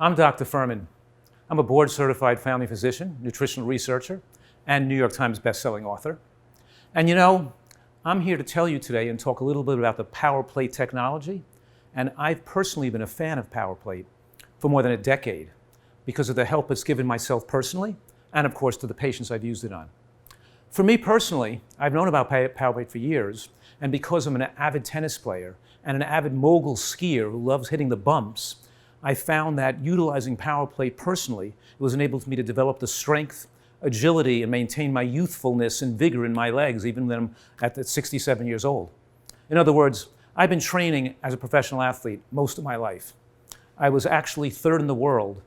I'm Dr. Fuhrman. I'm a board-certified family physician, nutritional researcher, and New York Times best-selling author. And you know, I'm here to tell you today and talk a little bit about the power plate technology. And I've personally been a fan of power plate for more than a decade because of the help it's given myself personally and, of course, to the patients I've used it on. For me personally, I've known about power plate for years, and because I'm an avid tennis player and an avid mogul skier who loves hitting the bumps, I found that utilizing power plate personally, it was enabled me to develop the strength, agility, and maintain my youthfulness and vigor in my legs, even when I'm at 67 years old. In other words, I've been training as a professional athlete most of my life. I was actually third in the world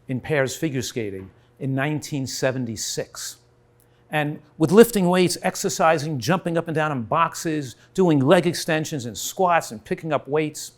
in pairs figure skating in 1976. And with lifting weights, exercising, jumping up and down in boxes, doing leg extensions and squats and picking up weights,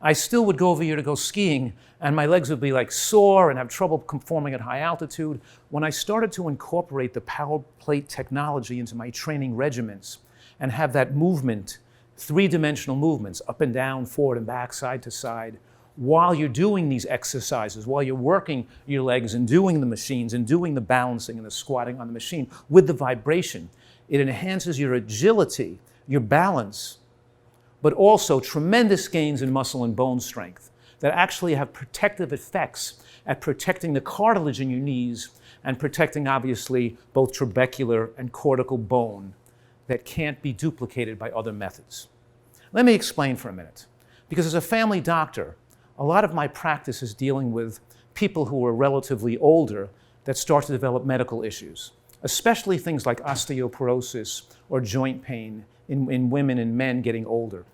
I still would go over here to go skiing and my legs would be like sore and have trouble conforming at high altitude. When I started to incorporate the power plate technology into my training regimens and have that movement, three-dimensional movements, up and down, forward and back, side to side, while you're doing these exercises, while you're working your legs and doing the machines and doing the balancing and the squatting on the machine with the vibration, it enhances your agility, your balance, but also tremendous gains in muscle and bone strength that actually have protective effects at protecting the cartilage in your knees and protecting, obviously, both trabecular and cortical bone that can't be duplicated by other methods. Let me explain for a minute. Because as a family doctor, a lot of my practice is dealing with people who are relatively older that start to develop medical issues, especially things like osteoporosis or joint pain in women and men getting older.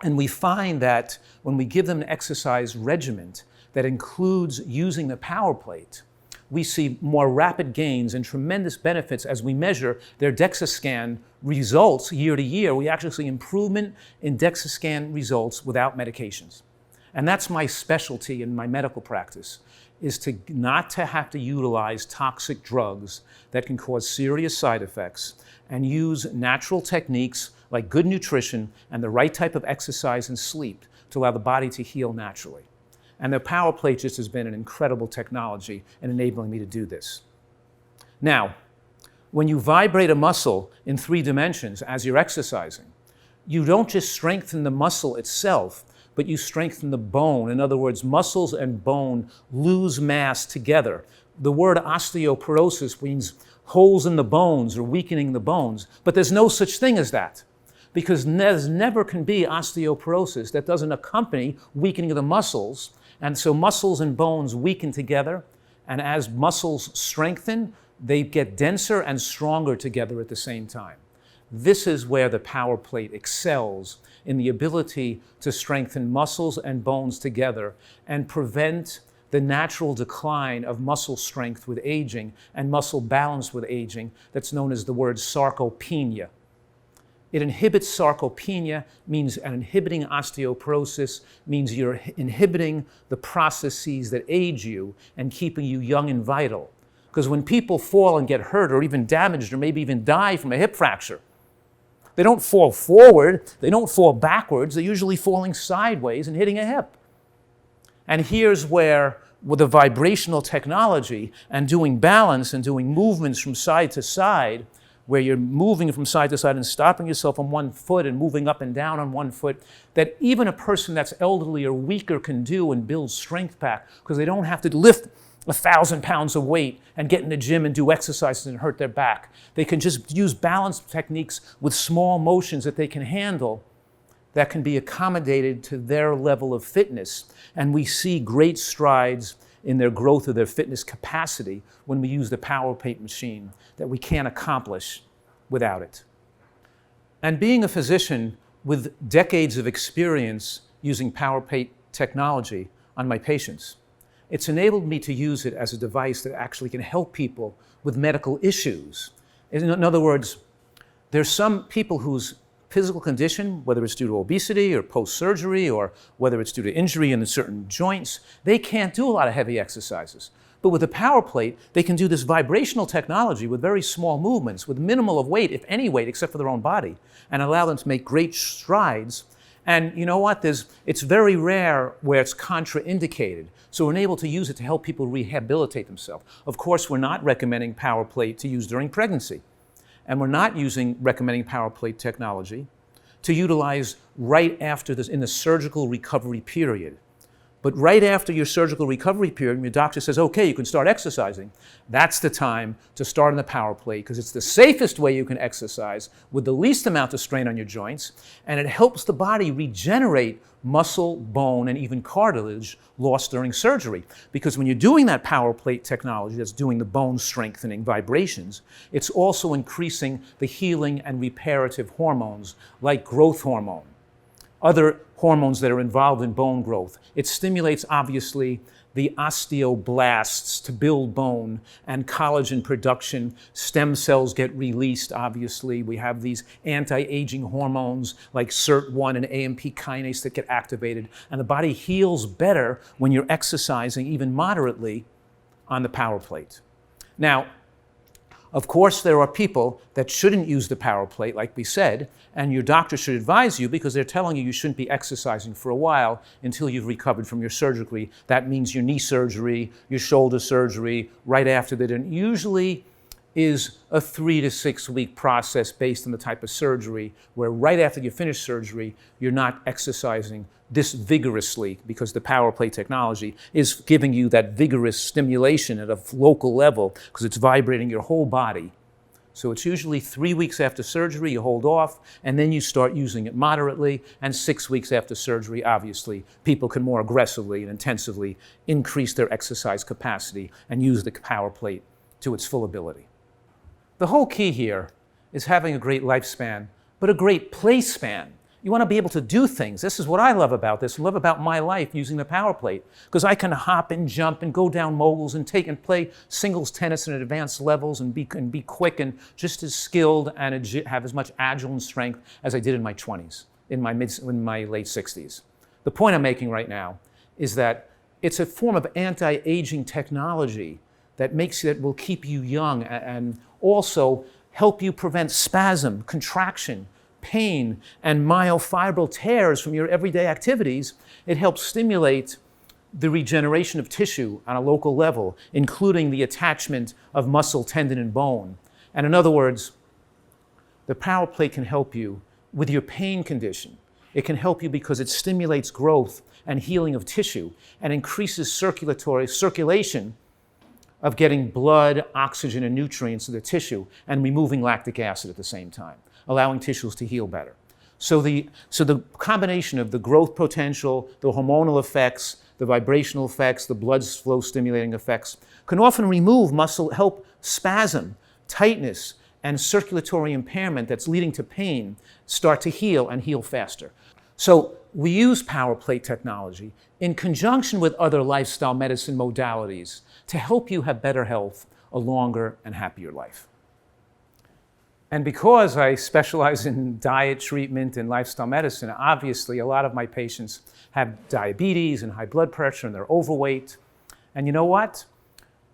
And we find that when we give them an exercise regimen that includes using the power plate, we see more rapid gains and tremendous benefits as we measure their DEXA scan results year to year. We actually see improvement in DEXA scan results without medications. And that's my specialty in my medical practice, is to not to have to utilize toxic drugs that can cause serious side effects and use natural techniques like good nutrition and the right type of exercise and sleep to allow the body to heal naturally. And the power plate just has been an incredible technology in enabling me to do this. Now, when you vibrate a muscle in 3 dimensions as you're exercising, you don't just strengthen the muscle itself, but you strengthen the bone. In other words, muscles and bone lose mass together. The word osteoporosis means holes in the bones or weakening the bones, but there's no such thing as that, because there never can be osteoporosis that doesn't accompany weakening of the muscles. And so muscles and bones weaken together, and as muscles strengthen, they get denser and stronger together at the same time. This is where the power plate excels in the ability to strengthen muscles and bones together and prevent the natural decline of muscle strength with aging and muscle balance with aging that's known as the word sarcopenia. It inhibits sarcopenia, means and inhibiting osteoporosis means you're inhibiting the processes that age you and keeping you young and vital. Because when people fall and get hurt or even damaged or maybe even die from a hip fracture, they don't fall forward, they don't fall backwards, they're usually falling sideways and hitting a hip. And here's where, with the vibrational technology and doing balance and doing movements from side to side, where you're moving from side to side and stopping yourself on one foot and moving up and down on one foot, that even a person that's elderly or weaker can do and build strength back, because they don't have to lift 1,000 pounds of weight and get in the gym and do exercises and hurt their back. They can just use balance techniques with small motions that they can handle that can be accommodated to their level of fitness. And we see great strides in their growth of their fitness capacity when we use the power plate machine that we can't accomplish without it. And being a physician with decades of experience using power plate technology on my patients, it's enabled me to use it as a device that actually can help people with medical issues. In other words, there's some people whose physical condition, whether it's due to obesity or post-surgery or whether it's due to injury in certain joints, they can't do a lot of heavy exercises. But with the power plate, they can do this vibrational technology with very small movements, with minimal of weight, if any weight, except for their own body, and allow them to make great strides And you know what? It's very rare where it's contraindicated. So we're able to use it to help people rehabilitate themselves. Of course, we're not recommending power plate to use during pregnancy. And we're not recommending power plate technology to utilize right after this, in the surgical recovery period. But right after your surgical recovery period, when your doctor says, okay, you can start exercising, that's the time to start on the power plate, because it's the safest way you can exercise with the least amount of strain on your joints, and it helps the body regenerate muscle, bone, and even cartilage lost during surgery. Because when you're doing that power plate technology that's doing the bone strengthening vibrations, it's also increasing the healing and reparative hormones like growth hormone, other hormones that are involved in bone growth. It stimulates, obviously, the osteoblasts to build bone and collagen production. Stem cells get released, obviously. We have these anti-aging hormones like SIRT1 and AMP kinase that get activated. And the body heals better when you're exercising, even moderately, on the power plate. Now, of course, there are people that shouldn't use the power plate, like we said, and your doctor should advise you because they're telling you shouldn't be exercising for a while until you've recovered from your surgery. That means your knee surgery, your shoulder surgery, right after that. And usually is a 3 to 6 week process based on the type of surgery, where right after you finish surgery, you're not exercising this vigorously, because the power plate technology is giving you that vigorous stimulation at a local level because it's vibrating your whole body. So it's usually 3 weeks after surgery, you hold off, and then you start using it moderately, and 6 weeks after surgery, obviously, people can more aggressively and intensively increase their exercise capacity and use the power plate to its full ability. The whole key here is having a great lifespan, but a great play span. You want to be able to do things. This is what I love about this. I love about my life using the power plate, because I can hop and jump and go down moguls and take and play singles tennis at advanced levels and be quick and just as skilled and have as much agile and strength as I did in my 20s, in my late 60s. The point I'm making right now is that it's a form of anti-aging technology that will keep you young and also help you prevent spasm, contraction, pain, and myofibril tears from your everyday activities. It helps stimulate the regeneration of tissue on a local level, including the attachment of muscle, tendon, and bone. And in other words, the power plate can help you with your pain condition. It can help you because it stimulates growth and healing of tissue and increases circulation of getting blood, oxygen, and nutrients to the tissue and removing lactic acid at the same time, allowing tissues to heal better. So the combination of the growth potential, the hormonal effects, the vibrational effects, the blood flow stimulating effects can often remove muscle, help spasm, tightness, and circulatory impairment that's leading to pain start to heal and heal faster. So we use power plate technology in conjunction with other lifestyle medicine modalities to help you have better health, a longer and happier life. And because I specialize in diet treatment and lifestyle medicine, obviously a lot of my patients have diabetes and high blood pressure and they're overweight. And you know what?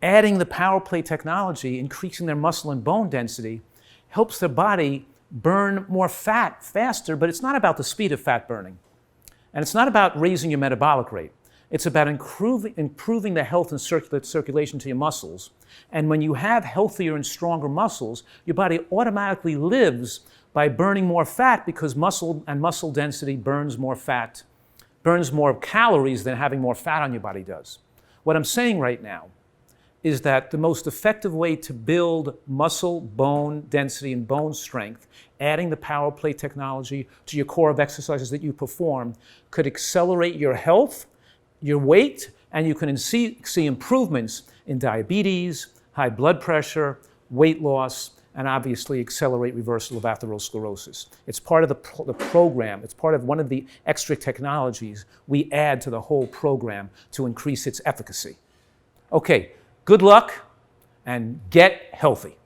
Adding the power plate technology, increasing their muscle and bone density, helps their body burn more fat faster, but it's not about the speed of fat burning. And it's not about raising your metabolic rate. It's about improving the health and circulation to your muscles. And when you have healthier and stronger muscles, your body automatically lives by burning more fat, because muscle and muscle density burns more fat, burns more calories than having more fat on your body does. What I'm saying right now is that the most effective way to build muscle, bone density, and bone strength, adding the power plate technology to your core of exercises that you perform, could accelerate your health, your weight, and you can see improvements in diabetes, high blood pressure, weight loss, and obviously accelerate reversal of atherosclerosis. It's part of the program. It's part of one of the extra technologies we add to the whole program to increase its efficacy. Okay, good luck and get healthy.